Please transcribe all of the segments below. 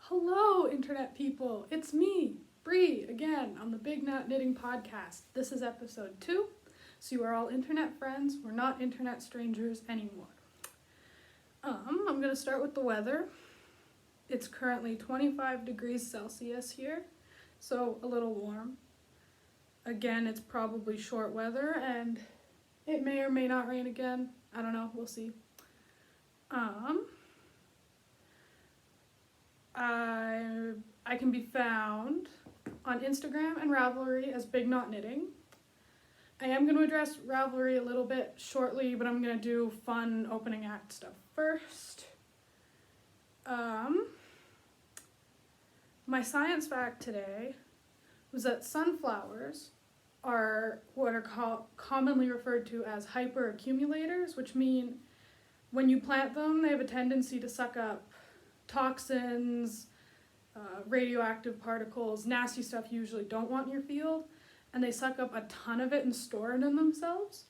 Hello, Internet people. It's me, Bree, again on the Big Knot Knitting Podcast. This is episode 2, so you are all Internet friends. We're not Internet strangers anymore. I'm going to start with the weather. It's currently 25 degrees Celsius here, so a little warm. Again, it's probably short weather, and it may or may not rain again. I don't know. We'll see. I can be found on Instagram and Ravelry as Big Knot Knitting. I am going to address Ravelry a little bit shortly, but I'm going to do fun opening act stuff first. My science fact today was that sunflowers are what are commonly referred to as hyperaccumulators, which mean when you plant them, they have a tendency to suck up toxins, radioactive particles, nasty stuff you usually don't want in your field, and they suck up a ton of it and store it in themselves.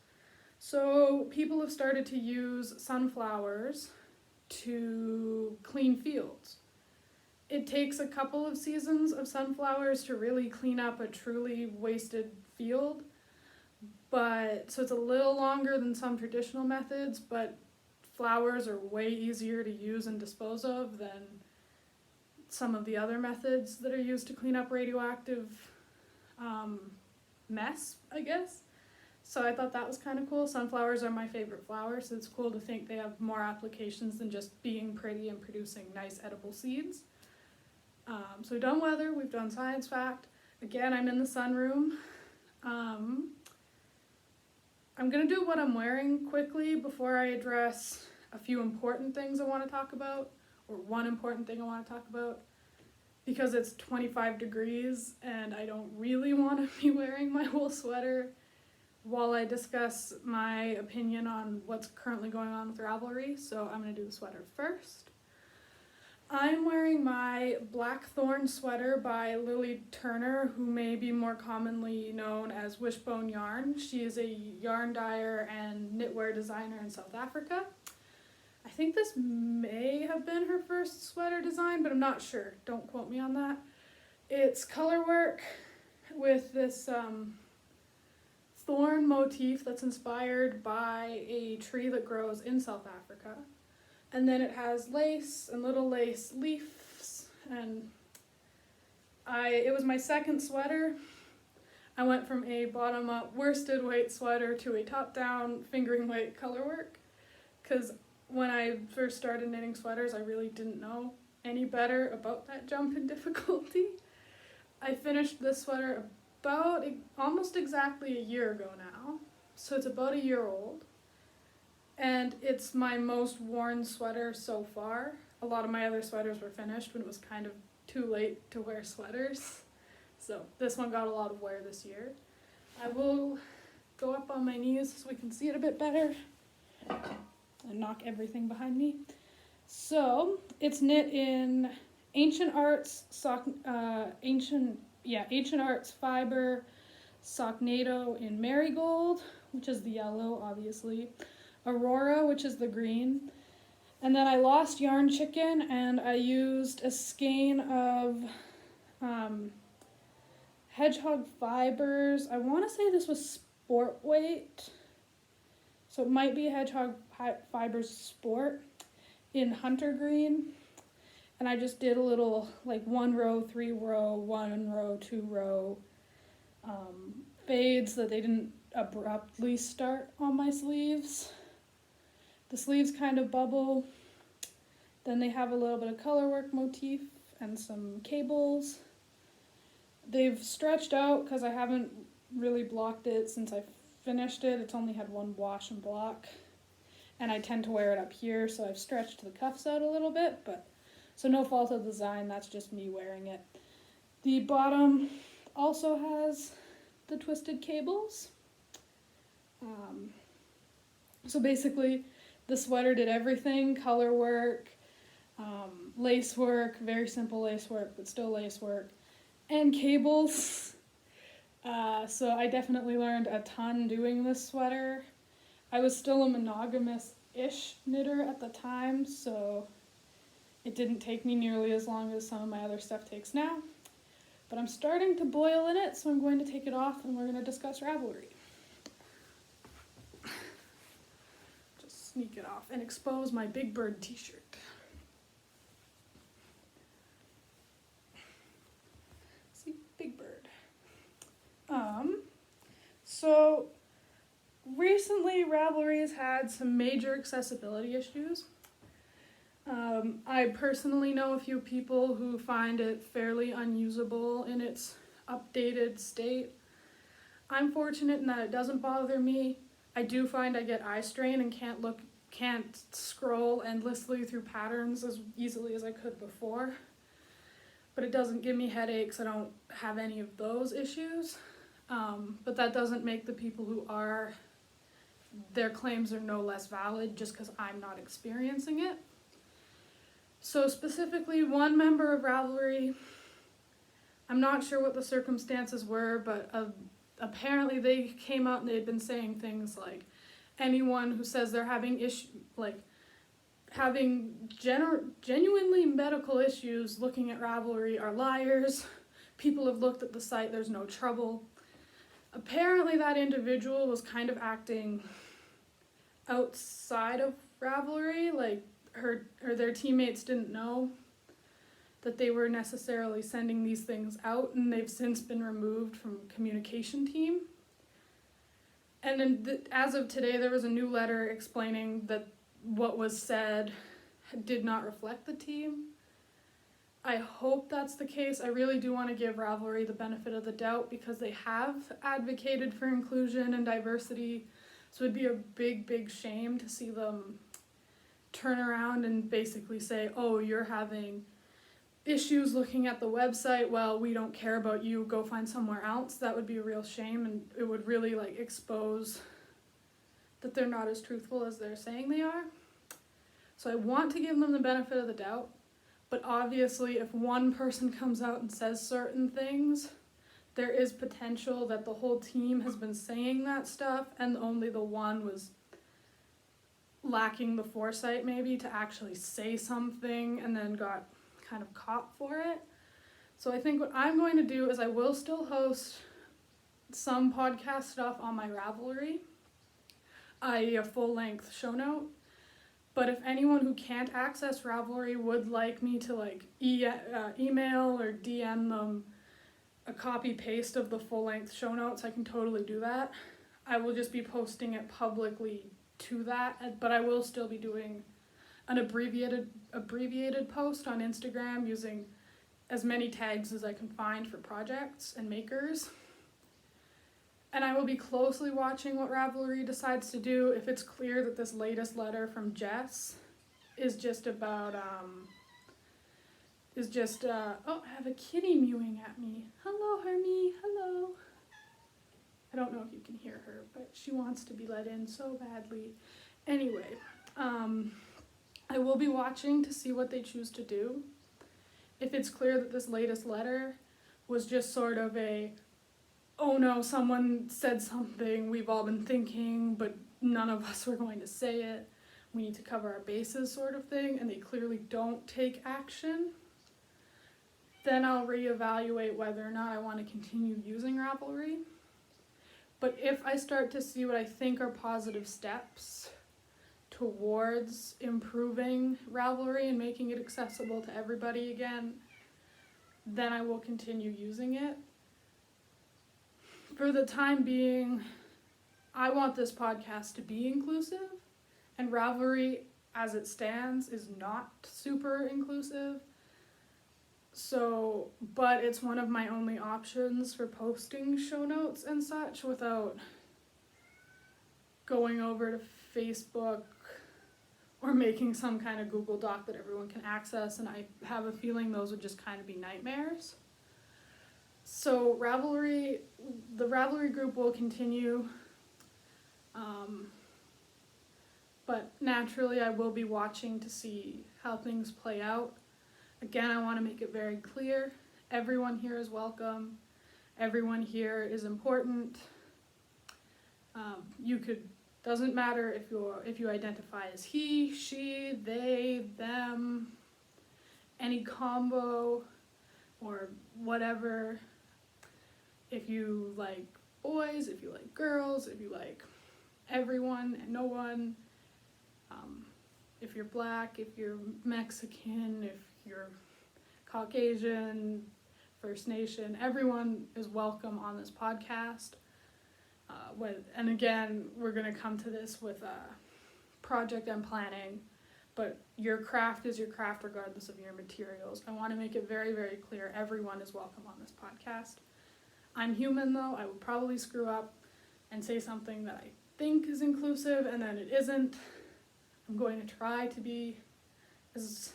So people have started to use sunflowers to clean fields. It takes a couple of seasons of sunflowers to really clean up a truly wasted field, so it's a little longer than some traditional methods, but flowers are way easier to use and dispose of than some of the other methods that are used to clean up radioactive mess, I guess. So I thought that was kind of cool. Sunflowers are my favorite flower, so it's cool to think they have more applications than just being pretty and producing nice edible seeds. So we've done weather, we've done science fact. Again, I'm in the sunroom. I'm going to do what I'm wearing quickly before I address a few important things I want to talk about, or one important thing I want to talk about, because it's 25 degrees and I don't really want to be wearing my wool sweater while I discuss my opinion on what's currently going on with Ravelry, so I'm going to do the sweater first. I'm wearing my Blackthorn sweater by Lily Turner, who may be more commonly known as Wishbone Yarn. She is a yarn dyer and knitwear designer in South Africa. I think this may have been her first sweater design, but I'm not sure. Don't quote me on that. It's color work with this thorn motif that's inspired by a tree that grows in South Africa. And then it has lace and little lace leaves, and it was my second sweater. I went from a bottom-up worsted weight sweater to a top-down fingering weight color work, because when I first started knitting sweaters, I really didn't know any better about that jump in difficulty. I finished this sweater about almost exactly a year ago now, so it's about a year old. And it's my most worn sweater so far. A lot of my other sweaters were finished when it was kind of too late to wear sweaters. So this one got a lot of wear this year. I will go up on my knees so we can see it a bit better and knock everything behind me. So it's knit in Ancient Arts fiber, Socknado in marigold, which is the yellow, obviously. Aurora, which is the green, and then I lost Yarn Chicken and I used a skein of hedgehog fibers. I want to say this was sport weight, so it might be hedgehog fibers sport in hunter green, and I just did a little like 1 row, 3 row, 1 row, 2 row fades so that they didn't abruptly start on my sleeves. The sleeves kind of bubble, then they have a little bit of color work motif and some cables. They've stretched out because I haven't really blocked it since I finished it. It's only had one wash and block, and I tend to wear it up here, so I've stretched the cuffs out a little bit, but so no fault of the design, that's just me wearing it. The bottom also has the twisted cables. So basically, the sweater did everything: color work, lace work, very simple lace work, but still lace work, and cables. So I definitely learned a ton doing this sweater. I was still a monogamous-ish knitter at the time, so It didn't take me nearly as long as some of my other stuff takes now. But I'm starting to boil in it, so I'm going to take it off and we're going to discuss Ravelry. Just sneak it off and expose my Big Bird t-shirt. See, Big Bird. So recently Ravelry has had some major accessibility issues. I personally know a few people who find it fairly unusable in its updated state. I'm fortunate in that it doesn't bother me. I do find I get eye strain and can't scroll endlessly through patterns as easily as I could before. But it doesn't give me headaches. I don't have any of those issues. But that doesn't make the people who are, their claims are no less valid just because I'm not experiencing it. So specifically, one member of Ravelry, I'm not sure what the circumstances were, but apparently they came out and they'd been saying things like, anyone who says they're having genuinely medical issues looking at Ravelry are liars. People have looked at the site, there's no trouble. Apparently that individual was kind of acting outside of Ravelry, like their teammates didn't know that they were necessarily sending these things out, and they've since been removed from communication team. And then as of today, there was a new letter explaining that what was said did not reflect the team. I hope that's the case. I really do want to give Ravelry the benefit of the doubt because they have advocated for inclusion and diversity. So it'd be a big, big shame to see them turn around and basically say, oh, you're having issues looking at the website, well, we don't care about you, go find somewhere else. That would be a real shame, and it would really expose that they're not as truthful as they're saying they are. So I want to give them the benefit of the doubt. But obviously, if one person comes out and says certain things, there is potential that the whole team has been saying that stuff and only the one was lacking the foresight maybe to actually say something and then got kind of caught for it. So I think what I'm going to do is I will still host some podcast stuff on my Ravelry, i.e. a full-length show note. But if anyone who can't access Ravelry would like me to email or DM them a copy-paste of the full-length show notes, I can totally do that. I will just be posting it publicly to that, but I will still be doing an abbreviated post on Instagram using as many tags as I can find for projects and makers. And I will be closely watching what Ravelry decides to do. If it's clear that this latest letter from Jess is just about, oh, I have a kitty mewing at me. Hello, Hermie, hello. I don't know if you can hear her, but she wants to be let in so badly. Anyway, I will be watching to see what they choose to do. If it's clear that this latest letter was just sort of oh no, someone said something we've all been thinking, but none of us were going to say it, we need to cover our bases sort of thing, and they clearly don't take action, then I'll reevaluate whether or not I want to continue using Ravelry. But if I start to see what I think are positive steps towards improving Ravelry and making it accessible to everybody again, then I will continue using it. For the time being, I want this podcast to be inclusive, and Ravelry, as it stands, is not super inclusive. So, but it's one of my only options for posting show notes and such without going over to Facebook or making some kind of Google Doc that everyone can access, and I have a feeling those would just kind of be nightmares. So the Ravelry group will continue, but naturally I will be watching to see how things play out. Again, I want to make it very clear, everyone here is welcome, everyone here is important. Doesn't matter if you identify as he, she, they, them, any combo or whatever. If you like boys, if you like girls, if you like everyone and no one, if you're Black, if you're Mexican, if you're Caucasian, First Nation, everyone is welcome on this podcast. And again, we're going to come to this with a project I'm planning, but your craft is your craft regardless of your materials. I want to make it very, very clear everyone is welcome on this podcast. I'm human though, I will probably screw up and say something that I think is inclusive and then it isn't. I'm going to try to be as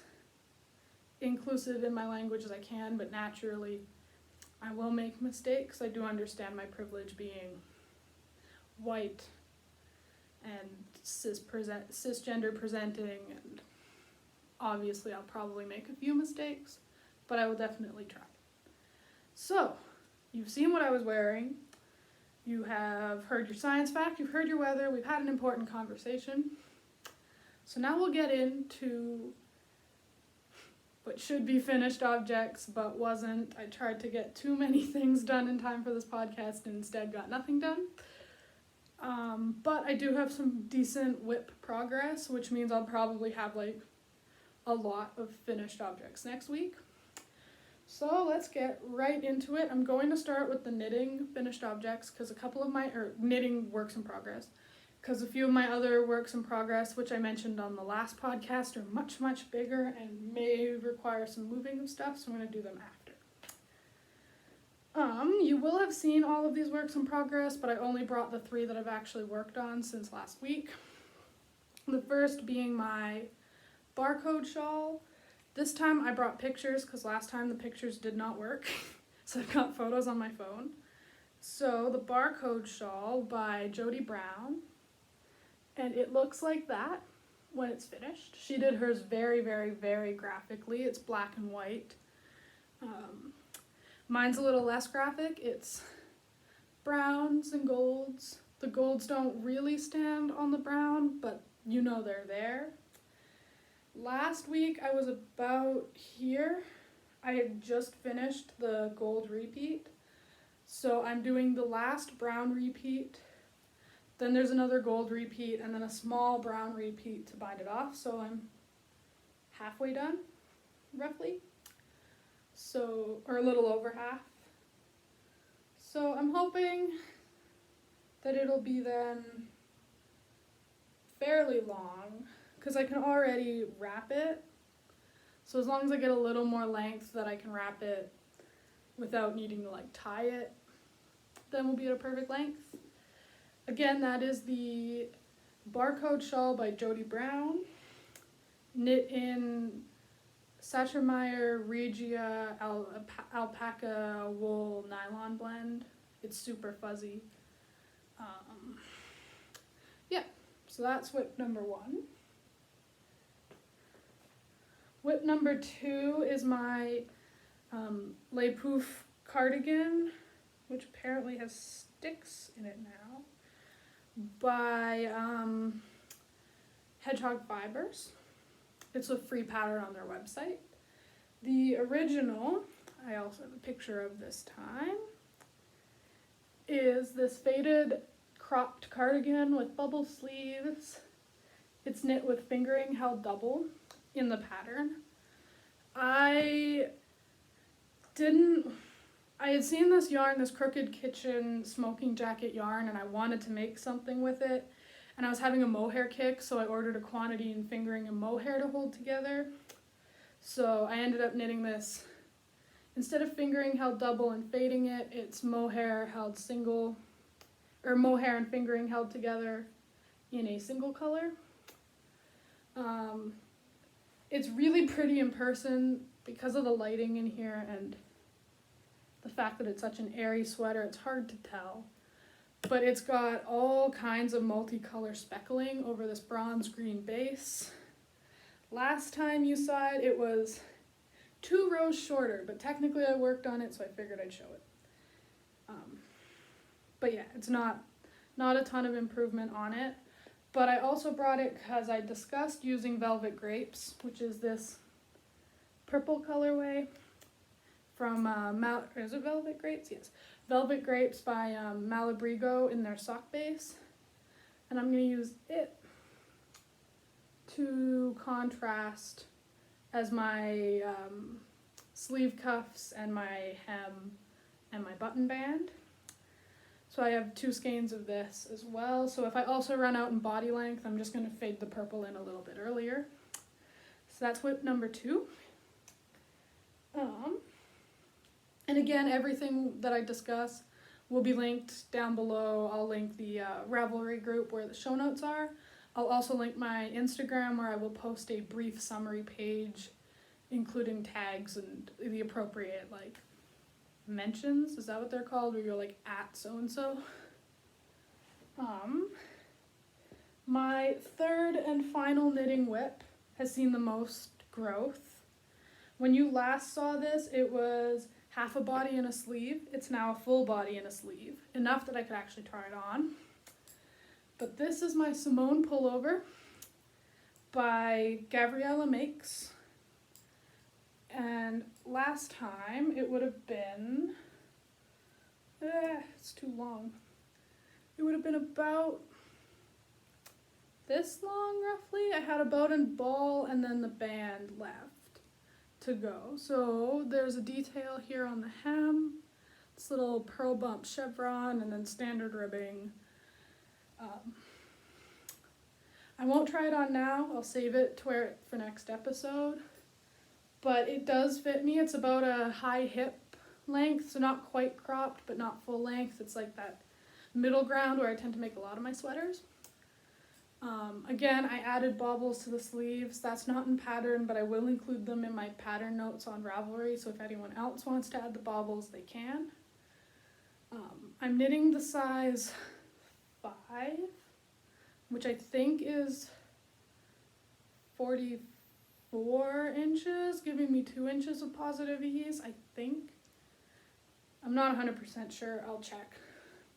inclusive in my language as I can, but naturally I will make mistakes. I do understand my privilege being white and cisgender presenting, and obviously I'll probably make a few mistakes, but I will definitely try. So, you've seen what I was wearing. You have heard your science fact, you've heard your weather, we've had an important conversation. So now we'll get into what should be finished objects but wasn't. I tried to get too many things done in time for this podcast and instead got nothing done. But I do have some decent whip progress, which means I'll probably have like a lot of finished objects next week. So let's get right into it. I'm going to start with the knitting finished objects because knitting works in progress. Because a few of my other works in progress, which I mentioned on the last podcast, are much, much bigger and may require some moving of stuff, so I'm going to do them after. You will have seen all of these works in progress, but I only brought the 3 that I've actually worked on since last week. The first being my barcode shawl. This time I brought pictures because last time the pictures did not work, so I've got photos on my phone. So the barcode shawl by Jody Brown. And it looks like that when it's finished. She did hers very, very, very graphically. It's black and white. Mine's a little less graphic. It's browns and golds. The golds don't really stand on the brown, but you know they're there. Last week I was about here. I had just finished the gold repeat. So I'm doing the last brown repeat. Then there's another gold repeat and then a small brown repeat to bind it off. So I'm halfway done, roughly. So, or a little over half. So I'm hoping that it'll be then fairly long because I can already wrap it. So as long as I get a little more length that I can wrap it without needing to like tie it, then we'll be at a perfect length. Again, that is the barcode shawl by Jody Brown, knit in Sachermeyer Regia alpaca wool nylon blend. It's super fuzzy. Yeah, so that's whip number 1. Whip number 2 is my Le Pouf cardigan, which apparently has sticks in it now, by Hedgehog Fibers. It's a free pattern on their website. The original, I also have a picture of this time, is this faded cropped cardigan with bubble sleeves. It's knit with fingering held double in the pattern. I had seen this yarn, this Crooked Kitchen smoking jacket yarn, and I wanted to make something with it. And I was having a mohair kick, so I ordered a quantity in fingering and mohair to hold together. So I ended up knitting this. Instead of fingering held double and fading it, it's mohair held single, or mohair and fingering held together in a single color. It's really pretty in person because of the lighting in here and the fact that it's such an airy sweater. It's hard to tell. But it's got all kinds of multicolor speckling over this bronze green base. Last time you saw it, it was 2 rows shorter, but technically I worked on it, so I figured I'd show it. But yeah, it's not a ton of improvement on it. But I also brought it because I discussed using velvet grapes, which is this purple colorway from, is it Velvet Grapes? Yes. Velvet Grapes by Malabrigo in their sock base. And I'm going to use it to contrast as my sleeve cuffs and my hem and my button band. So I have 2 skeins of this as well. So if I also run out in body length, I'm just going to fade the purple in a little bit earlier. So that's whip number 2. And again, everything that I discuss will be linked down below. I'll link the Ravelry group where the show notes are. I'll also link my Instagram where I will post a brief summary page including tags and the appropriate like mentions. Is that what they're called? Where you're like at so-and-so. My third and final knitting whip has seen the most growth. When you last saw this, it was half a body and a sleeve. It's now a full body and a sleeve. Enough that I could actually try it on. But this is my Simone pullover by Gabriella Makes. And last time it would have been, it's too long. It would have been about this long roughly. I had a bow and ball and then the band left to go. So there's a detail here on the hem, this little pearl bump chevron, and then standard ribbing. I won't try it on now. I'll save it to wear it for next episode. But it does fit me. It's about a high hip length, so not quite cropped, but not full length. It's like that middle ground where I tend to make a lot of my sweaters. Again, I added baubles to the sleeves. That's not in pattern, but I will include them in my pattern notes on Ravelry, so if anyone else wants to add the baubles, they can. I'm knitting the size 5, which I think is 44 inches, giving me 2 inches of positive ease, I think. I'm not 100% sure. I'll check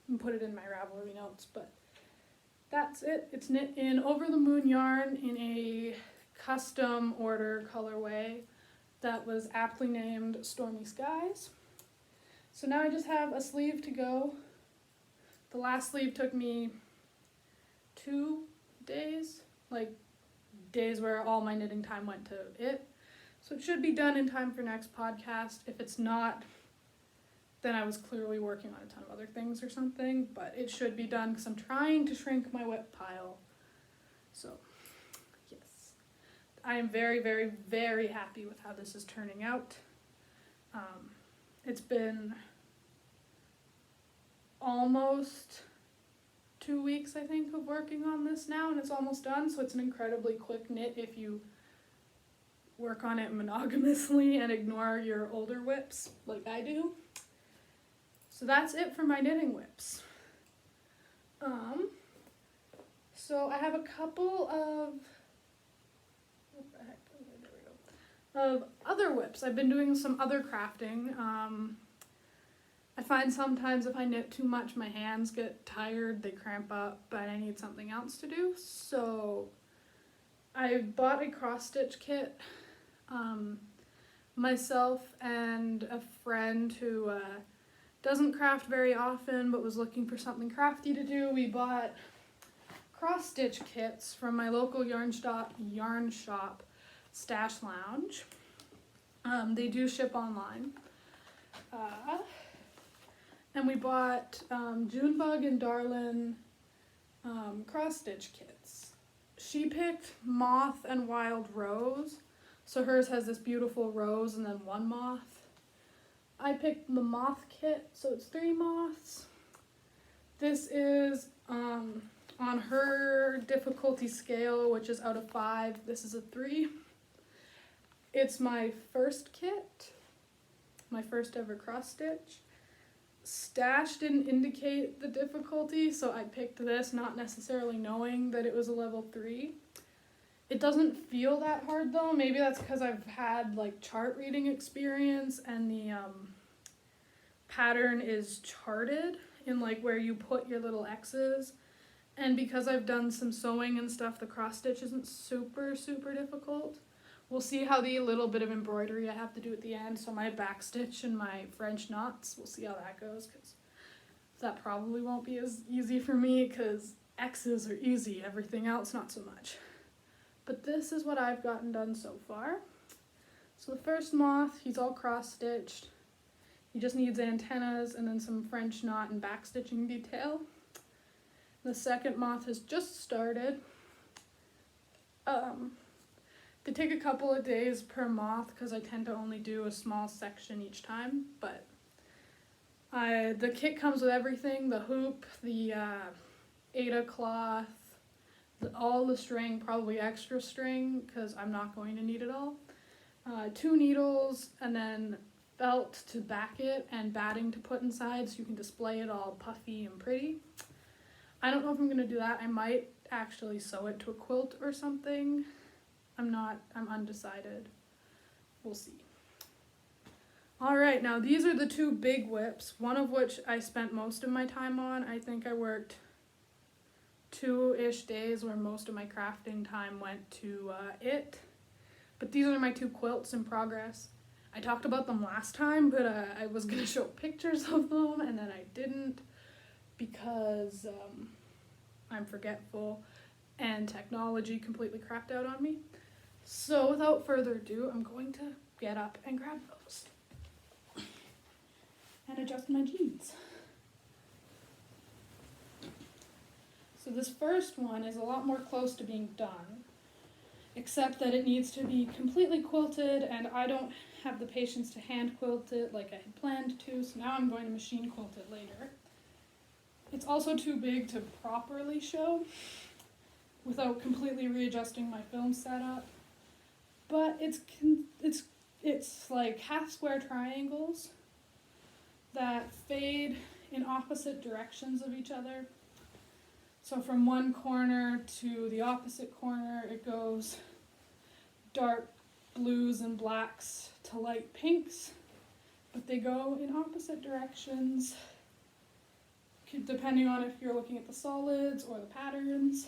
and put it in my Ravelry notes, but that's it. It's knit in Over the Moon yarn in a custom order colorway that was aptly named Stormy Skies. So now I just have a sleeve to go. The last sleeve took me 2 days, like days where all my knitting time went to it. So it should be done in time for next podcast. If it's not, then I was clearly working on a ton of other things or something, but it should be done because I'm trying to shrink my whip pile. So, yes. I am very, very, very happy with how this is turning out. It's been almost 2 weeks, I think, of working on this now, and it's almost done, so it's an incredibly quick knit if you work on it monogamously and ignore your older whips like I do. So that's it for my knitting whips. So I have a couple of, what the heck, okay, there we go, of other whips. I've been doing some other crafting. I find sometimes if I knit too much, my hands get tired, they cramp up, but I need something else to do. So I bought a cross-stitch kit. Myself and a friend who doesn't craft very often but was looking for something crafty to do, we bought cross-stitch kits from my local yarn shop, Stash Lounge. They do ship online. And we bought Junebug and Darlin cross-stitch kits. She picked Moth and Wild Rose, so hers has this beautiful rose and then 1 moth. I picked the moth kit, so it's 3 moths. This is on her difficulty scale, which is out of 5. This is a 3. It's my first kit, my first ever cross stitch. Stash didn't indicate the difficulty, so I picked this, not necessarily knowing that it was a level 3. It doesn't feel that hard though. Maybe that's because I've had like chart reading experience and the pattern is charted in like where you put your little X's. And because I've done some sewing and stuff, the cross stitch isn't super, super difficult. We'll see how the little bit of embroidery I have to do at the end, so my back stitch and my French knots, we'll see how that goes, because that probably won't be as easy for me, because X's are easy, everything else not so much. But this is what I've gotten done so far. So the first moth, he's all cross-stitched. He just needs antennas and then some French knot and back stitching detail. The second moth has just started. They take a couple of days per moth because I tend to only do a small section each time, but the kit comes with everything, the hoop, the Aida cloth, all the string, probably extra string because I'm not going to need it all, 2 needles, and then felt to back it and batting to put inside so you can display it all puffy and pretty. I don't know if I'm going to do that. I might actually sew it to a quilt or something. I'm undecided. We'll see. Alright, now these are the 2 big whips, one of which I spent most of my time on. I think I worked 2-ish days where most of my crafting time went to it. But these are my 2 quilts in progress. I talked about them last time, but I was going to show pictures of them and then I didn't because I'm forgetful and technology completely crapped out on me. So without further ado, I'm going to get up and grab those and adjust my jeans. So this first one is a lot more close to being done, except that it needs to be completely quilted and I don't have the patience to hand quilt it like I had planned to, so now I'm going to machine quilt it later. It's also too big to properly show without completely readjusting my film setup. But it's like half square triangles that fade in opposite directions of each other. So from one corner to the opposite corner, it goes dark blues and blacks to light pinks, but they go in opposite directions depending on if you're looking at the solids or the patterns.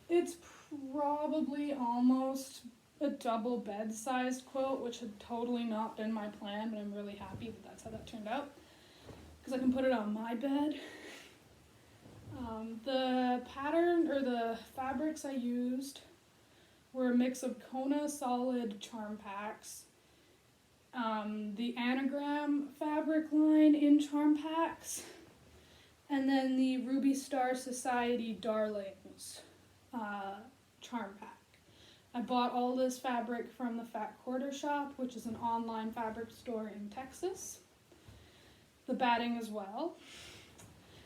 It's probably almost a double bed-sized quilt, which had totally not been my plan, but I'm really happy that that's how that turned out, because I can put it on my bed. The pattern, or the fabrics I used, were a mix of Kona solid charm packs, the anagram fabric line in charm packs, and then the Ruby Star Society Darlings charm pack. I bought all this fabric from the Fat Quarter Shop, which is an online fabric store in Texas. The batting as well.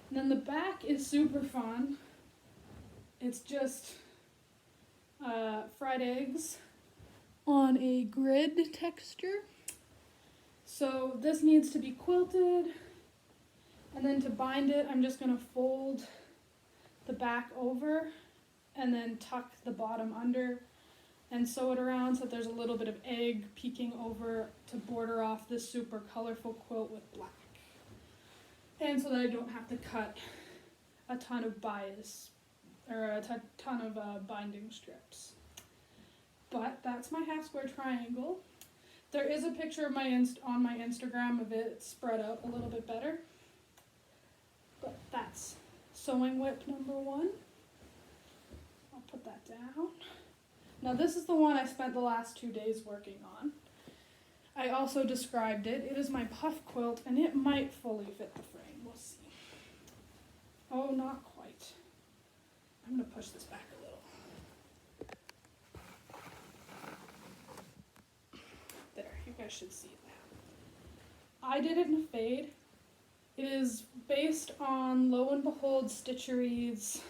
And then the back is super fun. It's just fried eggs on a grid texture. So this needs to be quilted, and then to bind it, I'm just going to fold the back over and then tuck the bottom under and sew it around so that there's a little bit of egg peeking over to border off this super colorful quilt with black. And so that I don't have to cut a ton of bias, or a ton of binding strips. But that's my half square triangle. There is a picture of on my Instagram of it spread out a little bit better. But that's sewing whip number 1. I'll put that down. Now this is the one I spent the last 2 days working on. I also described it. It is my puff quilt, and it might fully fit the frame. We'll see. Oh, not quite. I'm going to push this back a little. There, you guys should see it now. I did it in a fade. It is based on Lo and Behold Stitchery's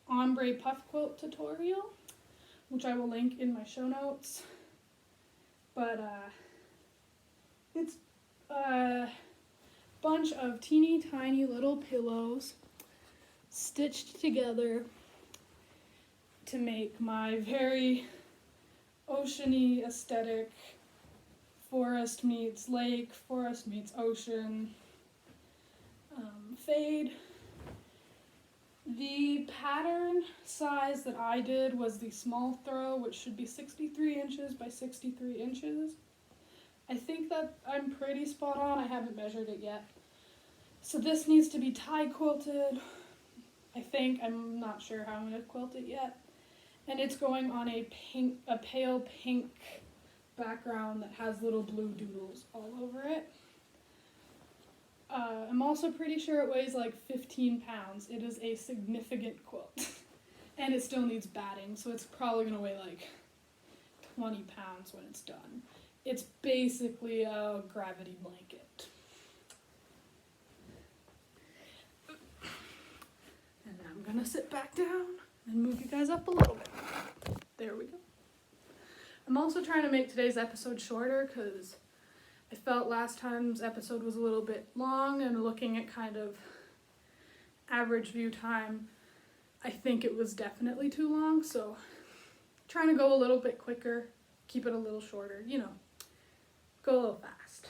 ombre puff quilt tutorial, which I will link in my show notes. But it's a bunch of teeny tiny little pillows stitched together to make my very oceany aesthetic forest meets lake, forest meets ocean fade. The pattern size that I did was the small throw, which should be 63 inches by 63 inches. I think that I'm pretty spot on. I haven't measured it yet. So this needs to be tie quilted. I think. I'm not sure how I'm going to quilt it yet. And it's going on a pale pink background that has little blue doodles all over it. I'm also pretty sure it weighs like 15 pounds. It is a significant quilt. And it still needs batting, so it's probably going to weigh like 20 pounds when it's done. It's basically a gravity blanket. And I'm going to sit back down and move you guys up a little bit. There we go. I'm also trying to make today's episode shorter because I felt last time's episode was a little bit long, and looking at kind of average view time, I think it was definitely too long, so trying to go a little bit quicker, keep it a little shorter, you know, go a little fast.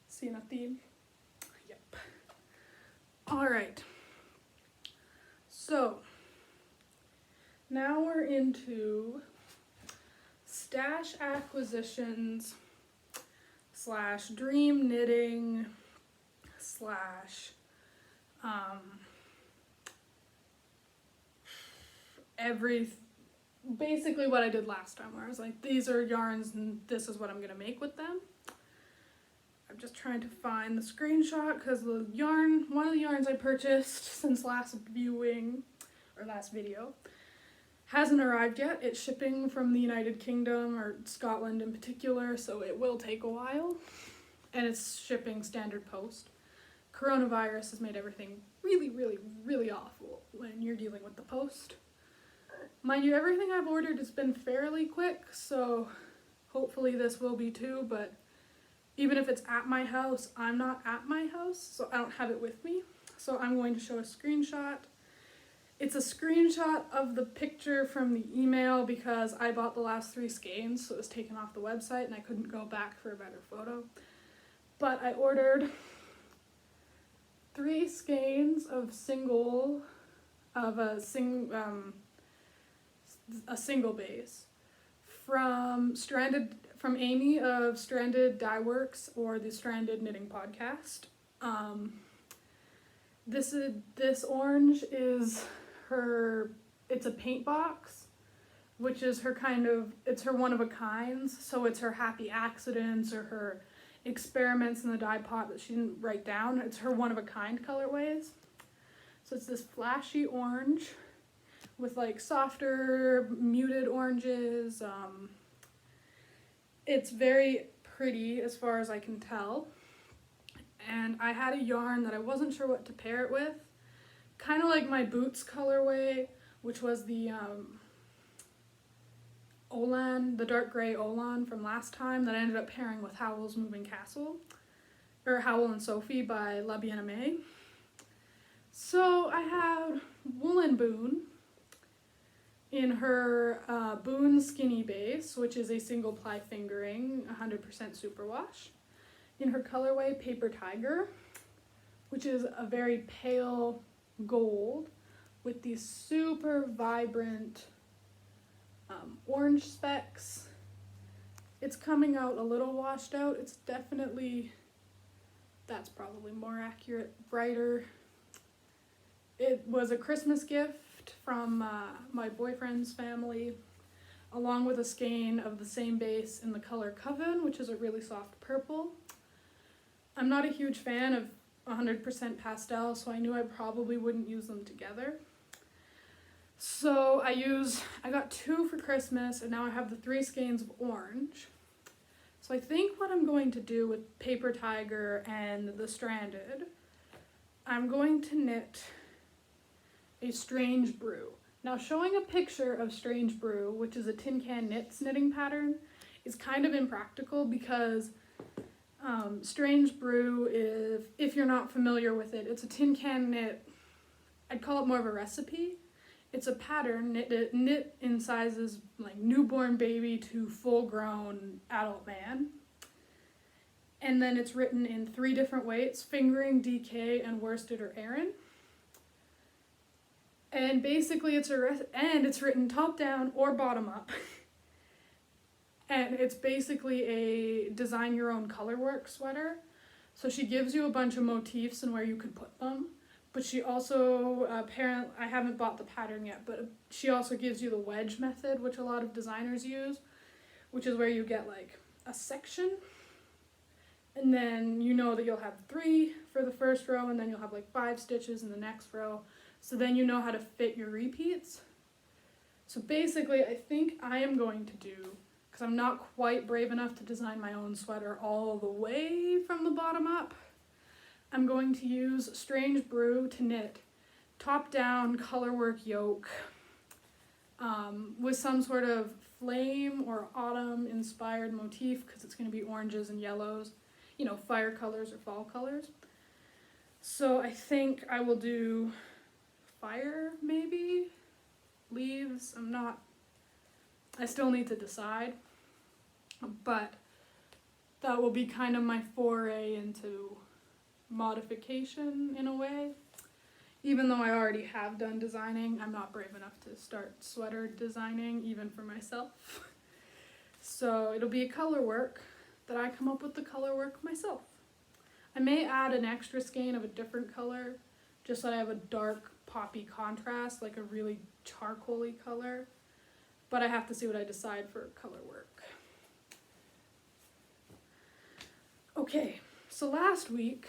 Seeing a theme? Yep. All right. So now we're into stash acquisitions / dream knitting / basically what I did last time, where I was like, these are yarns and this is what I'm gonna make with them. I'm just trying to find the screenshot because one of the yarns I purchased since last viewing, or last video, hasn't arrived yet. It's shipping from the United Kingdom, or Scotland in particular, so it will take a while. And it's shipping standard post. Coronavirus has made everything really, really, really awful when you're dealing with the post. Mind you, everything I've ordered has been fairly quick, so hopefully this will be too, but even if it's at my house, I'm not at my house, so I don't have it with me. So I'm going to show a screenshot. It's a screenshot of the picture from the email because I bought the last 3 skeins, so it was taken off the website and I couldn't go back for a better photo. But I ordered 3 skeins of a single base from Amy of Stranded Dye Works, or the Stranded Knitting Podcast. This orange is it's a paint box, which is it's her one of a kinds, so it's her happy accidents or her experiments in the dye pot that she didn't write down. It's her one of a kind colorways. So it's this flashy orange with like softer muted oranges. It's very pretty as far as I can tell. And I had a yarn that I wasn't sure what to pair it with. Kind of like my boots colorway, which was the Olan, the dark gray Olan from last time that I ended up pairing with Howl's Moving Castle, or Howl and Sophie by La Bien-Aimée. So I had Woolen Boon in her Boon Skinny Base, which is a single ply fingering, 100% superwash, in her colorway Paper Tiger, which is a very pale gold with these super vibrant orange specks. It's coming out a little washed out. It's definitely, that's probably more accurate, brighter. It was a Christmas gift from my boyfriend's family, along with a skein of the same base in the color Coven, which is a really soft purple. I'm not a huge fan of 100% pastel, so I knew I probably wouldn't use them together. So I got 2 for Christmas, and now I have the 3 skeins of orange. So I think what I'm going to do with Paper Tiger and the Stranded, I'm going to knit a Strange Brew. Now, showing a picture of Strange Brew, which is a Tin Can Knits knitting pattern, is kind of impractical because Strange Brew, if you're not familiar with it, it's a tin can knit. I'd call it more of a recipe. It's a pattern knit in sizes like newborn baby to full-grown adult man. And then it's written in 3 different weights: fingering, DK, and worsted or Aran. And basically it's written top down or bottom up. And it's basically a design your own colorwork sweater. So she gives you a bunch of motifs and where you could put them. But she also, apparently, I haven't bought the pattern yet, but she also gives you the wedge method, which a lot of designers use, which is where you get like a section. And then you know that you'll have 3 for the first row, and then you'll have like 5 stitches in the next row. So then you know how to fit your repeats. So basically, I think I am going to do, because I'm not quite brave enough to design my own sweater all the way from the bottom up, I'm going to use Strange Brew to knit top-down colorwork yoke with some sort of flame or autumn-inspired motif, because it's going to be oranges and yellows, you know, fire colors or fall colors. So I think I will do fire, maybe? Leaves? I still need to decide. But that will be kind of my foray into modification in a way. Even though I already have done designing, I'm not brave enough to start sweater designing, even for myself. So it'll be a color work that I come up with the color work myself. I may add an extra skein of a different color, just so I have a dark poppy contrast, like a really charcoaly color. But I have to see what I decide for color work. Okay, so last week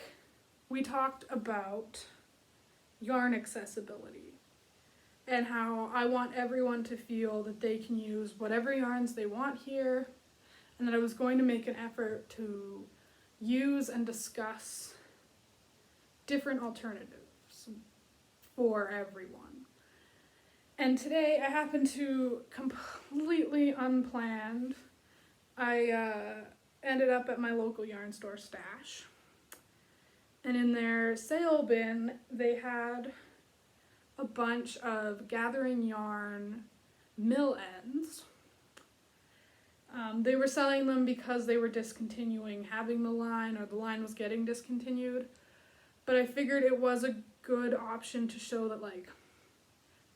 we talked about yarn accessibility and how I want everyone to feel that they can use whatever yarns they want here, and that I was going to make an effort to use and discuss different alternatives for everyone. And today I happened to, completely unplanned, I ended up at my local yarn store, Stash. And in their sale bin, they had a bunch of gathering yarn mill ends. They were selling them because they were discontinuing having the line, or the line was getting discontinued. But I figured it was a good option to show that, like,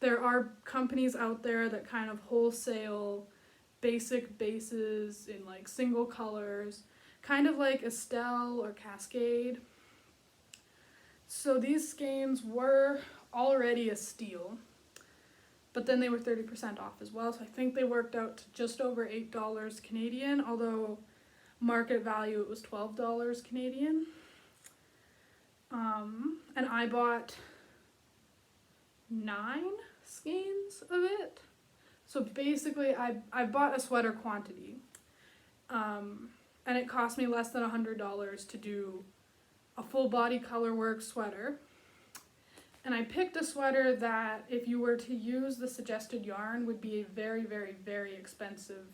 there are companies out there that kind of wholesale basic bases in like single colors, kind of like Estelle or Cascade. So these skeins were already a steal, but then they were 30% off as well. So I think they worked out to just over $8 Canadian, although market value it was $12 Canadian. And I bought 9 skeins of it. So basically I bought a sweater quantity, and it cost me less than $100 to do a full body colorwork sweater. And I picked a sweater that, if you were to use the suggested yarn, would be a very, very, very expensive,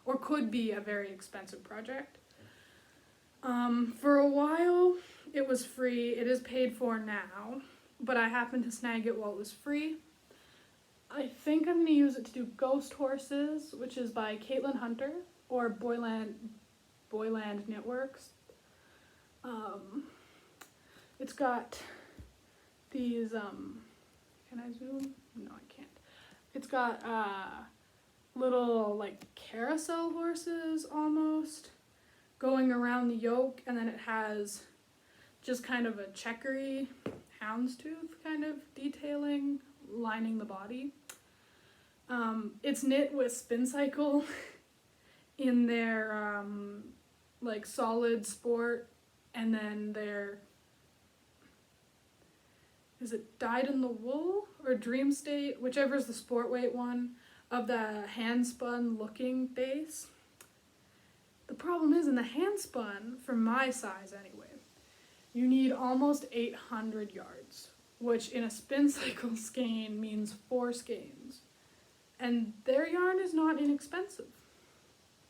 or could be a very expensive project. For a while it was free. It is paid for now, but I happened to snag it while it was free. I think I'm going to use it to do Ghost Horses, which is by Caitlin Hunter, or Boyland Knitworks. It's got these, can I zoom? No, I can't. It's got little like carousel horses almost going around the yoke, and then it has just kind of a checkery houndstooth kind of detailing lining the body. It's knit with Spin Cycle in their like solid sport, and then their, is it Dyed in the Wool or Dream State, whichever is the sport weight one, of the hand spun looking base. The problem is, in the hand spun, for my size anyway, you need almost 800 yards, which in a Spin Cycle skein means 4 skeins. And their yarn is not inexpensive.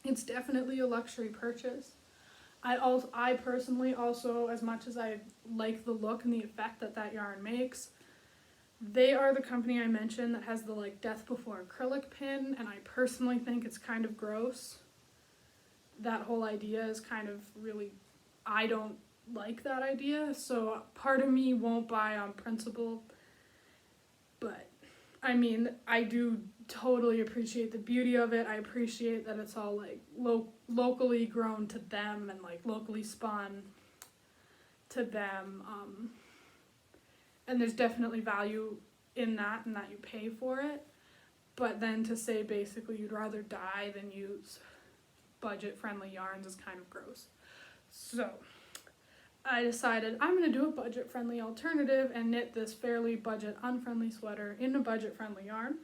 It's definitely a luxury purchase. I personally also, as much as I like the look and the effect that yarn makes, they are the company I mentioned that has the like Death Before acrylic pin, and I personally think it's kind of gross. That whole idea is kind of really I don't like that idea, so part of me won't buy on principle. But I mean, I do totally appreciate the beauty of it. I appreciate that it's all like locally grown to them and like locally spun to them. And there's definitely value in that and that you pay for it. But then to say basically you'd rather dye than use budget-friendly yarns is kind of gross. So I decided I'm going to do a budget-friendly alternative and knit this fairly budget-unfriendly sweater in a budget-friendly yarn.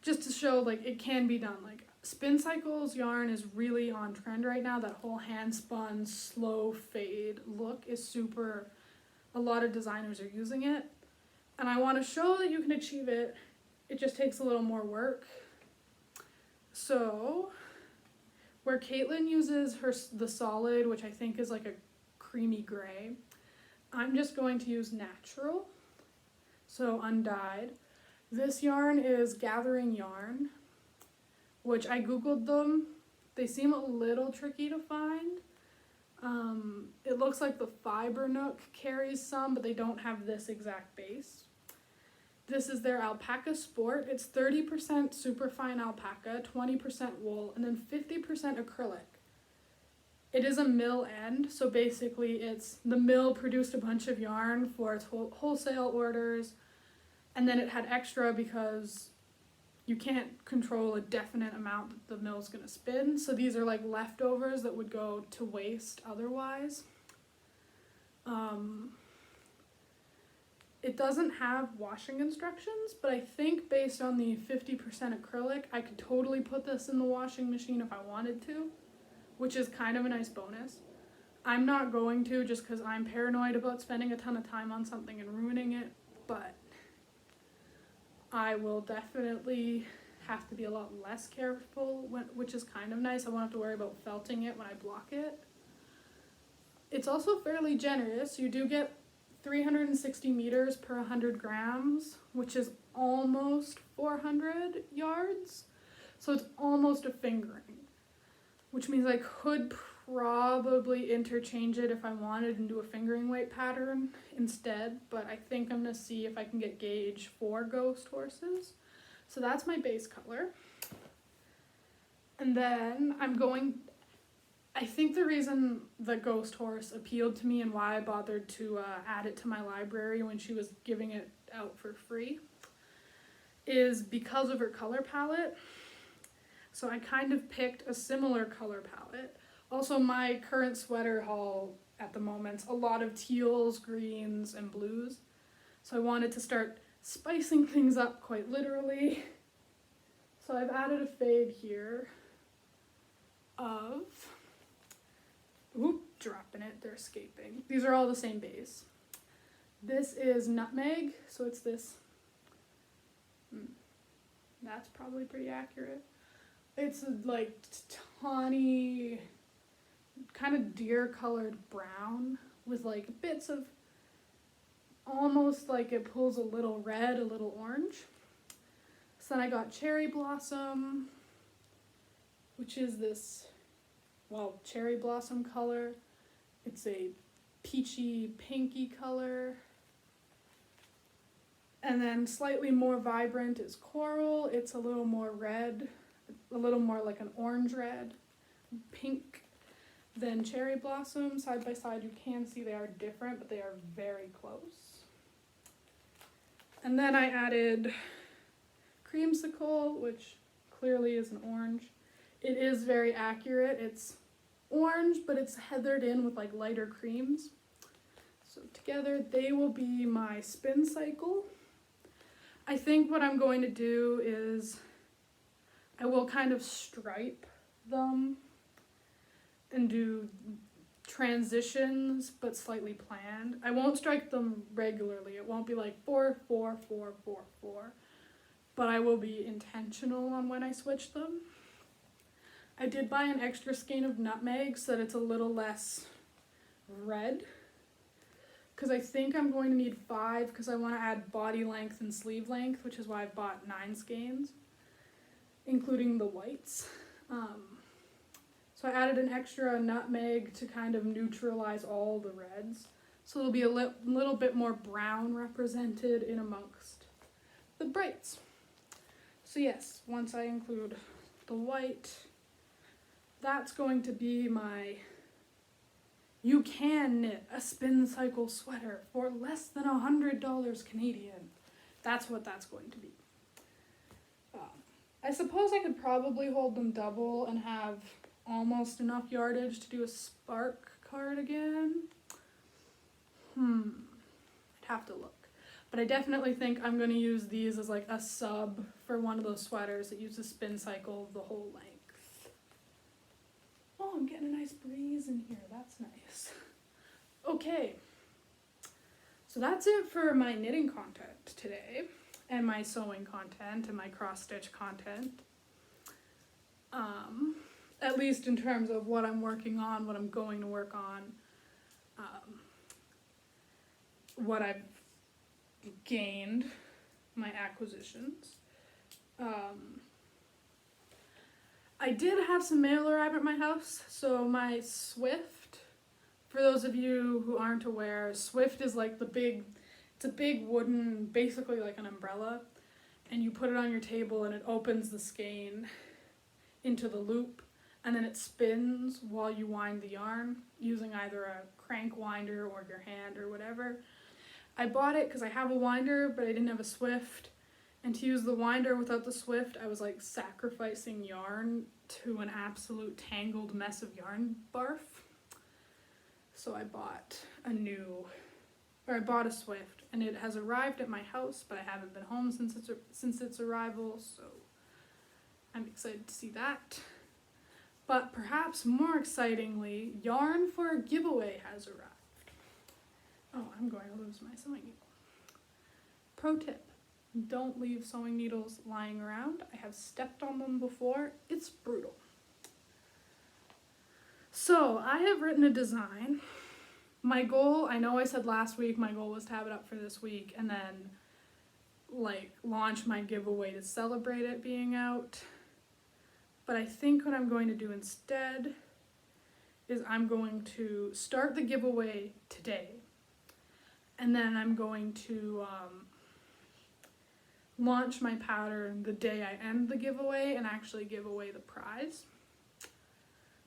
Just to show like it can be done. Like Spin Cycles yarn is really on trend right now. That whole hand-spun slow fade look is super, a lot of designers are using it. And I want to show that you can achieve it. It just takes a little more work. So where Caitlin uses the solid, which I think is like a creamy gray, I'm just going to use natural, so undyed. This yarn is Gathering Yarn, which I googled them. They seem a little tricky to find. It looks like the Fiber Nook carries some, but they don't have this exact base. This is their Alpaca Sport. It's 30% superfine alpaca, 20% wool, and then 50% acrylic. It is a mill end, so basically it's the mill produced a bunch of yarn for its wholesale orders, and then it had extra because you can't control a definite amount that the mill's gonna spin. So these are like leftovers that would go to waste otherwise. It doesn't have washing instructions, but I think based on the 50% acrylic, I could totally put this in the washing machine if I wanted to, which is kind of a nice bonus. I'm not going to just because I'm paranoid about spending a ton of time on something and ruining it, but I will definitely have to be a lot less careful, which is kind of nice. I won't have to worry about felting it when I block it. It's also fairly generous. You do get 360 meters per 100 grams, which is almost 400 yards. So it's almost a fingering, which means I could probably interchange it if I wanted and do a fingering weight pattern instead, but I think I'm gonna see if I can get gauge for Ghost Horses. So that's my base color. And then I think the reason the Ghost Horse appealed to me and why I bothered to add it to my library when she was giving it out for free is because of her color palette. So I kind of picked a similar color palette. Also, my current sweater haul at the moment's a lot of teals, greens, and blues. So I wanted to start spicing things up quite literally. So I've added a fade here of, dropping it, they're escaping. These are all the same base. This is Nutmeg, so it's this, that's probably pretty accurate. It's like tawny, kind of deer colored brown with like bits of almost like it pulls a little red, a little orange. So then I got Cherry Blossom, which is this, well, cherry blossom color. It's a peachy pinky color. And then slightly more vibrant is Coral. It's a little more red, a little more like an orange red, pink than Cherry Blossom. Side by side you can see they are different, but they are very close. And then I added Creamsicle, which clearly is an orange. It is very accurate. It's orange, but it's heathered in with like lighter creams. So together they will be my Spin Cycle. I think what I'm going to do is I will kind of stripe them and do transitions, but slightly planned. I won't strike them regularly. It won't be like 4, 4, 4, 4, 4, but I will be intentional on when I switch them. I did buy an extra skein of nutmeg so that it's a little less red, because I think I'm going to need 5 because I want to add body length and sleeve length, which is why I've bought 9 skeins, including the whites. So I added an extra nutmeg to kind of neutralize all the reds. So it'll be a little bit more brown represented in amongst the brights. So yes, once I include the white, that's going to be my you can knit a spin cycle sweater for less than $100 Canadian. That's what that's going to be. I suppose I could probably hold them double and have almost enough yardage to do a spark cardigan. I'd have to look. But I definitely think I'm going to use these as like a sub for one of those sweaters that uses spin cycle the whole length. Oh, I'm getting a nice breeze in here. That's nice. Okay. So that's it for my knitting content today, and my sewing content, and my cross-stitch content. At least in terms of what I'm working on, what I'm going to work on, what I've gained, my acquisitions. I did have some mail arrive at my house, so my Swift, for those of you who aren't aware, Swift is like it's a big wooden, basically like an umbrella, and you put it on your table and it opens the skein into the loop, and then it spins while you wind the yarn using either a crank winder or your hand or whatever. I bought it because I have a winder, but I didn't have a Swift, and to use the winder without the Swift, I was like sacrificing yarn to an absolute tangled mess of yarn barf. So I bought a Swift, and it has arrived at my house, but I haven't been home since its arrival, so I'm excited to see that. But perhaps more excitingly, yarn for a giveaway has arrived. Oh, I'm going to lose my sewing needle. Pro tip, don't leave sewing needles lying around. I have stepped on them before. It's brutal. So I have written a design. My goal, I know I said last week my goal was to have it up for this week and then like launch my giveaway to celebrate it being out. But I think what I'm going to do instead is I'm going to start the giveaway today. And then I'm going to launch my pattern the day I end the giveaway and actually give away the prize,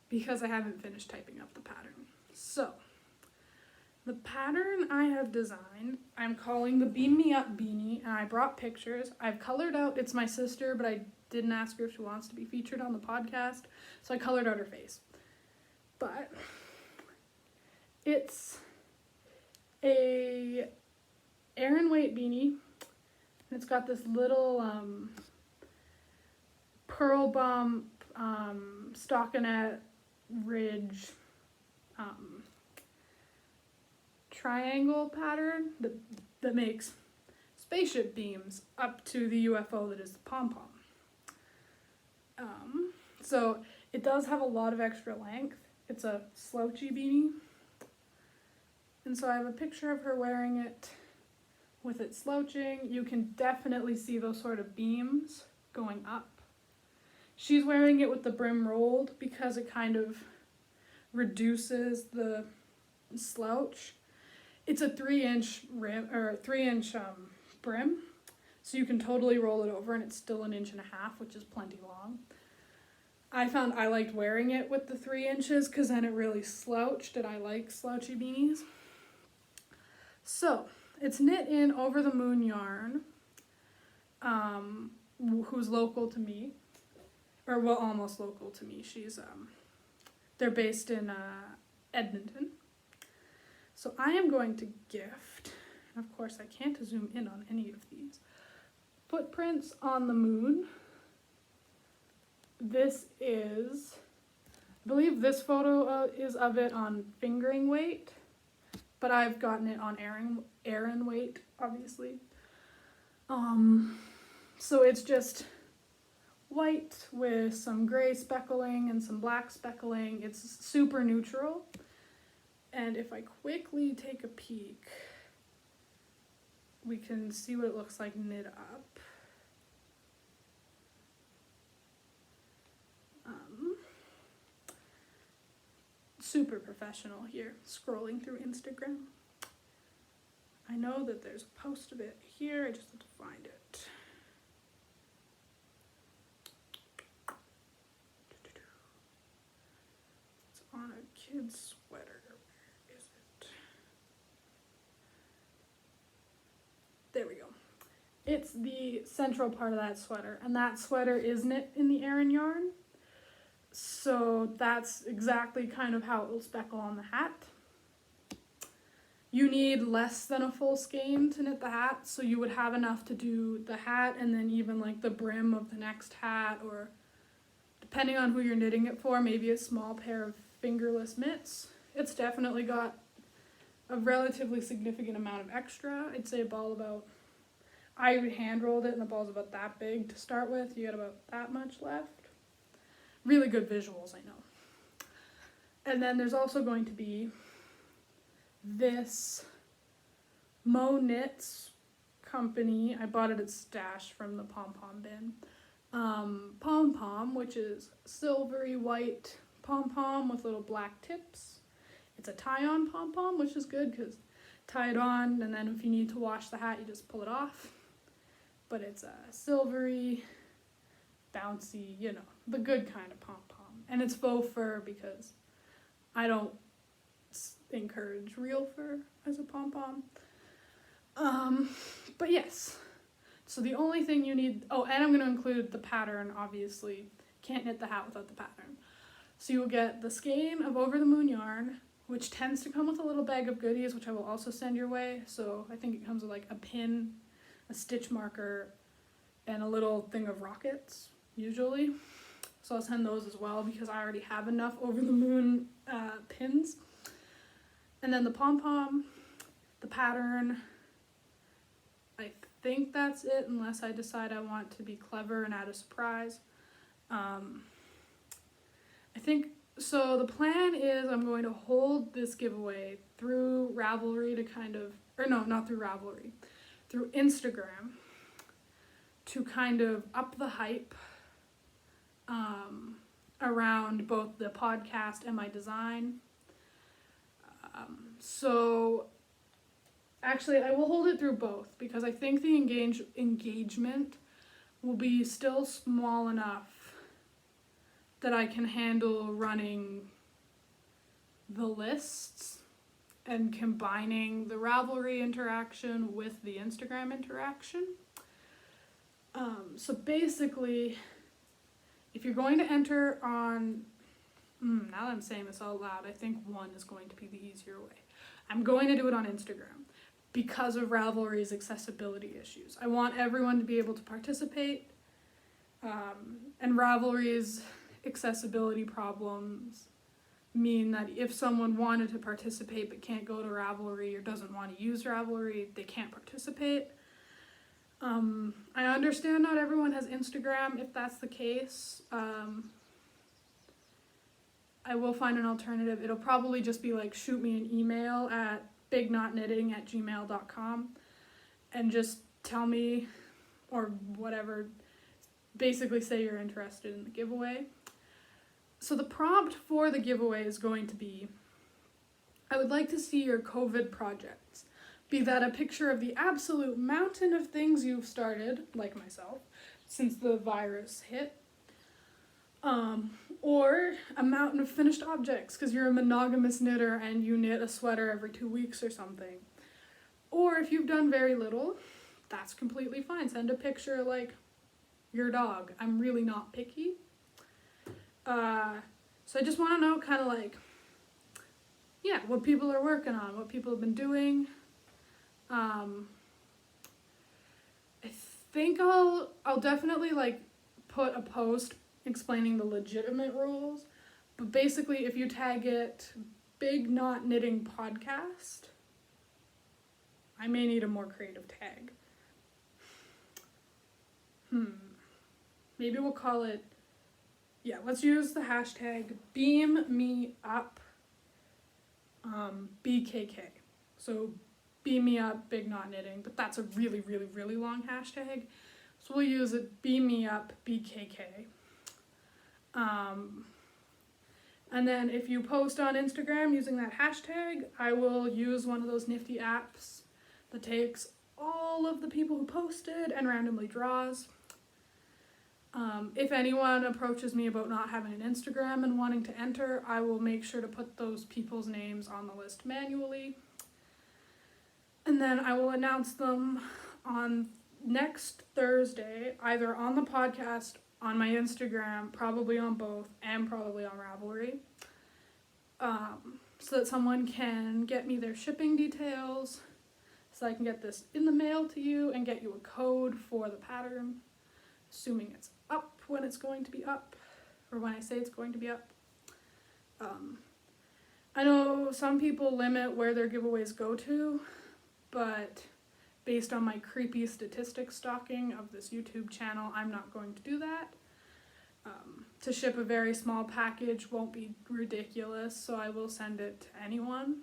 because I haven't finished typing up the pattern. So, the pattern I have designed, I'm calling the Beam Me Up Beanie, and I brought pictures. I've colored out, it's my sister, but I didn't ask her if she wants to be featured on the podcast, so I colored out her face. But it's a Aran weight beanie, and it's got this little pearl bump, stockinette ridge triangle pattern that makes spaceship beams up to the UFO that is the pom-pom. So it does have a lot of extra length. It's a slouchy beanie. And so I have a picture of her wearing it with it slouching. You can definitely see those sort of beams going up. She's wearing it with the brim rolled because it kind of reduces the slouch. It's a 3-inch rim or 3-inch brim, so you can totally roll it over and it's still 1.5 inches, which is plenty long. I found I liked wearing it with the 3 inches because then it really slouched, and I like slouchy beanies. So it's knit in Over the Moon yarn, who's local to me, or well, almost local to me. She's they're based in Edmonton. So I am going to gift, and of course I can't zoom in on any of these, Footprints on the Moon. This is, I believe this photo is of it on fingering weight, but I've gotten it on Aran weight, obviously. So it's just white with some gray speckling and some black speckling. It's super neutral. And if I quickly take a peek, we can see what it looks like knit up. super professional here, scrolling through Instagram. I know that there's a post of it here, I just have to find it. It's on a kid's sweater. Where is it? There we go. It's the central part of that sweater, and that sweater is knit in the Aran yarn. So that's exactly kind of how it will speckle on the hat. You need less than a full skein to knit the hat, so you would have enough to do the hat and then even like the brim of the next hat, or depending on who you're knitting it for, maybe a small pair of fingerless mitts. It's definitely got a relatively significant amount of extra. I'd say a ball about, I hand rolled it and the ball's about that big to start with. You got about that much left. Really good visuals, I know. And then there's also going to be this Mo Knits company. I bought it at Stash from the Pom Pom bin. Pom Pom, which is silvery white pom pom with little black tips. It's a tie-on pom pom, which is good because tie it on, and then if you need to wash the hat, you just pull it off. But it's a silvery, bouncy, you know, the good kind of pom-pom. And it's faux fur because I don't encourage real fur as a pom-pom. But yes, so the only thing you need, oh, and I'm going to include the pattern, obviously. Can't knit the hat without the pattern. So you will get the skein of Over the Moon yarn, which tends to come with a little bag of goodies, which I will also send your way. So I think it comes with like a pin, a stitch marker, and a little thing of rockets, usually. So I'll send those as well because I already have enough Over the Moon pins. And then the pom-pom, the pattern, I think that's it unless I decide I want to be clever and add a surprise. I think, so the plan is I'm going to hold this giveaway through Ravelry to kind of, or no, not through Ravelry, through Instagram to kind of up the hype around both the podcast and my design. So actually I will hold it through both because I think the engagement will be still small enough that I can handle running the lists and combining the Ravelry interaction with the Instagram interaction. So basically, if you're going to enter on, now that I'm saying this out loud, I think one is going to be the easier way. I'm going to do it on Instagram because of Ravelry's accessibility issues. I want everyone to be able to participate, and Ravelry's accessibility problems mean that if someone wanted to participate but can't go to Ravelry or doesn't want to use Ravelry, they can't participate. I understand not everyone has Instagram if that's the case. I will find an alternative. It'll probably just be like shoot me an email at bignotknitting@gmail.com and just tell me, or whatever, basically say you're interested in the giveaway. So the prompt for the giveaway is going to be, I would like to see your COVID projects. Be that a picture of the absolute mountain of things you've started, like myself, since the virus hit. Or a mountain of finished objects, because you're a monogamous knitter and you knit a sweater every 2 weeks or something. Or if you've done very little, that's completely fine. Send a picture like your dog. I'm really not picky. So I just want to know kind of like, yeah, what people are working on, what people have been doing. I think I'll definitely like put a post explaining the legitimate rules, but basically if you tag it Big Knot Knitting Podcast, I may need a more creative tag. Maybe we'll call it, yeah, let's use the hashtag Beam Me Up BKK. So Beam Me Up Big Knot Knitting, but that's a really, really, really long hashtag. So we'll use it Beam Me Up BKK. And then if you post on Instagram using that hashtag, I will use one of those nifty apps that takes all of the people who posted and randomly draws. If anyone approaches me about not having an Instagram and wanting to enter, I will make sure to put those people's names on the list manually. And then I will announce them on next Thursday, either on the podcast, on my Instagram, probably on both, and probably on Ravelry. So that someone can get me their shipping details, so I can get this in the mail to you and get you a code for the pattern, assuming it's up when it's going to be up, or when I say it's going to be up. I know some people limit where their giveaways go to, but based on my creepy statistics stalking of this YouTube channel, I'm not going to do that. To ship a very small package won't be ridiculous, so I will send it to anyone.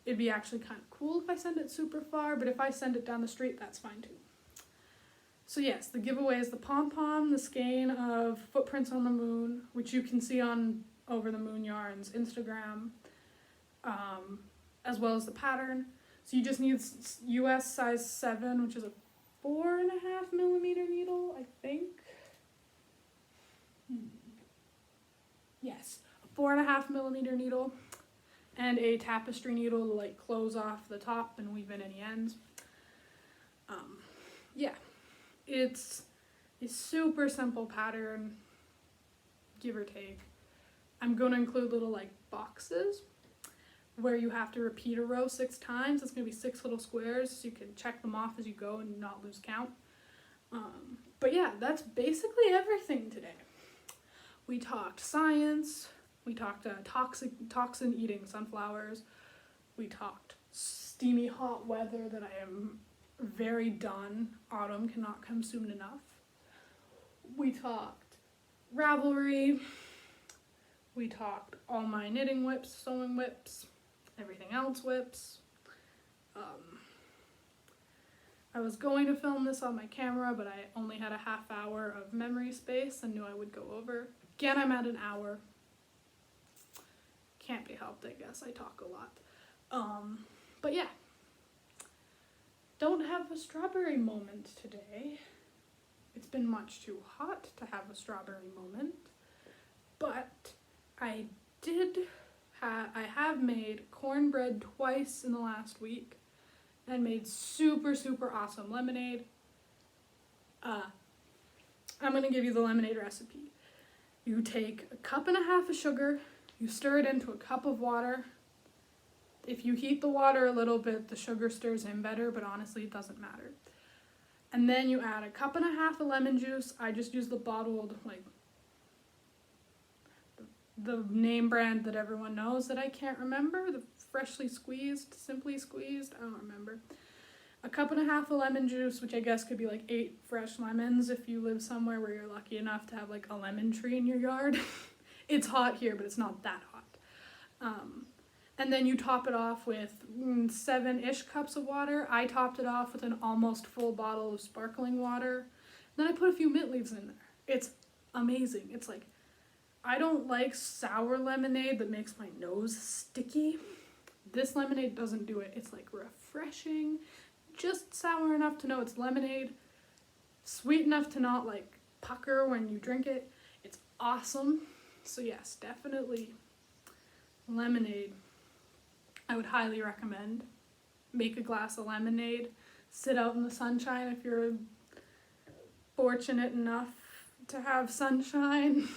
It'd be actually kind of cool if I send it super far, but if I send it down the street, that's fine too. So yes, the giveaway is the pom-pom, the skein of Footprints on the Moon, which you can see on Over the Moon Yarn's Instagram, as well as the pattern. So you just need US size 7, which is a 4.5mm needle, I think. Yes, a 4.5mm needle and a tapestry needle to like close off the top and weave in any ends. Yeah, it's a super simple pattern, give or take. I'm going to include little like boxes where you have to repeat a row 6 times. It's going to be 6 little squares, so you can check them off as you go and not lose count. But yeah, that's basically everything today. We talked science, we talked toxin-eating sunflowers, we talked steamy hot weather that I am very done. Autumn cannot come soon enough. We talked Ravelry, we talked all my knitting whips, sewing whips, everything else whips. I was going to film this on my camera, but I only had a half hour of memory space and knew I would go over. Again, I'm at an hour. Can't be helped, I guess. I talk a lot. But yeah. Don't have a strawberry moment today. It's been much too hot to have a strawberry moment. But I have made cornbread twice in the last week and made super, super awesome lemonade. I'm going to give you the lemonade recipe. You take 1.5 cups of sugar, you stir it into a cup of water. If you heat the water a little bit, the sugar stirs in better, but honestly, it doesn't matter. And then you add 1.5 cups of lemon juice. I just use the bottled, like, the name brand that everyone knows that I can't remember. The freshly squeezed, simply squeezed, I don't remember. 1.5 cups of lemon juice, which I guess could be like 8 fresh lemons if you live somewhere where you're lucky enough to have like a lemon tree in your yard. It's hot here, but it's not that hot. And then you top it off with 7-ish cups of water. I topped it off with an almost full bottle of sparkling water. Then I put a few mint leaves in there. It's amazing. It's like, I don't like sour lemonade that makes my nose sticky. This lemonade doesn't do it. It's like refreshing, just sour enough to know it's lemonade, sweet enough to not like pucker when you drink it. It's awesome. So yes, definitely lemonade. I would highly recommend. Make a glass of lemonade, sit out in the sunshine if you're fortunate enough to have sunshine.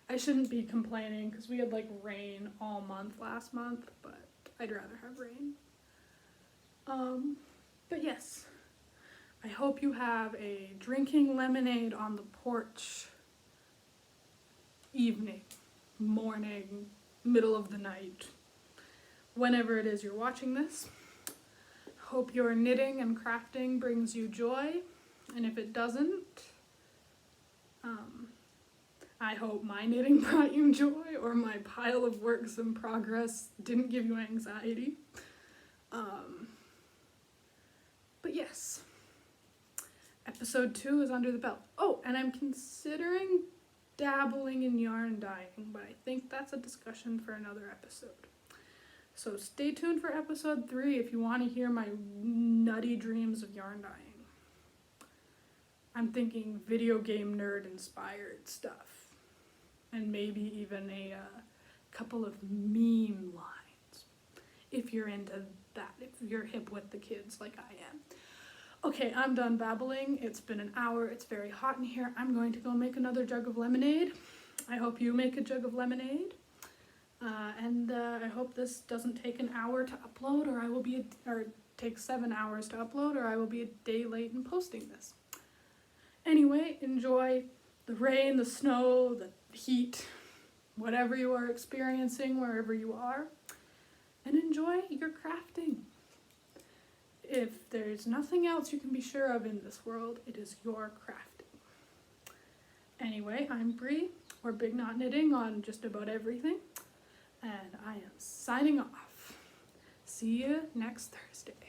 I shouldn't be complaining because we had like rain all month last month, but I'd rather have rain. But yes, I hope you have a drinking lemonade on the porch evening, morning, middle of the night, whenever it is you're watching this. Hope your knitting and crafting brings you joy, and if it doesn't, I hope my knitting brought you joy, or my pile of works in progress didn't give you anxiety. But yes, episode 2 is under the belt. Oh, and I'm considering dabbling in yarn dyeing, but I think that's a discussion for another episode. So stay tuned for episode 3 if you want to hear my nutty dreams of yarn dyeing. I'm thinking video game nerd inspired stuff, and maybe even a couple of meme lines, if you're into that, if you're hip with the kids like I am. Okay, I'm done babbling. It's been an hour. It's very hot in here. I'm going to go make another jug of lemonade. I hope you make a jug of lemonade. And I hope this doesn't take an hour to upload, or take 7 hours to upload, or I will be a day late in posting this. Anyway, enjoy the rain, the snow, the heat, whatever you are experiencing, wherever you are, and enjoy your crafting. If there's nothing else you can be sure of in this world, it is your crafting. Anyway, I'm Bree, or Big Knot Knitting on just about everything, and I am signing off. See you next Thursday.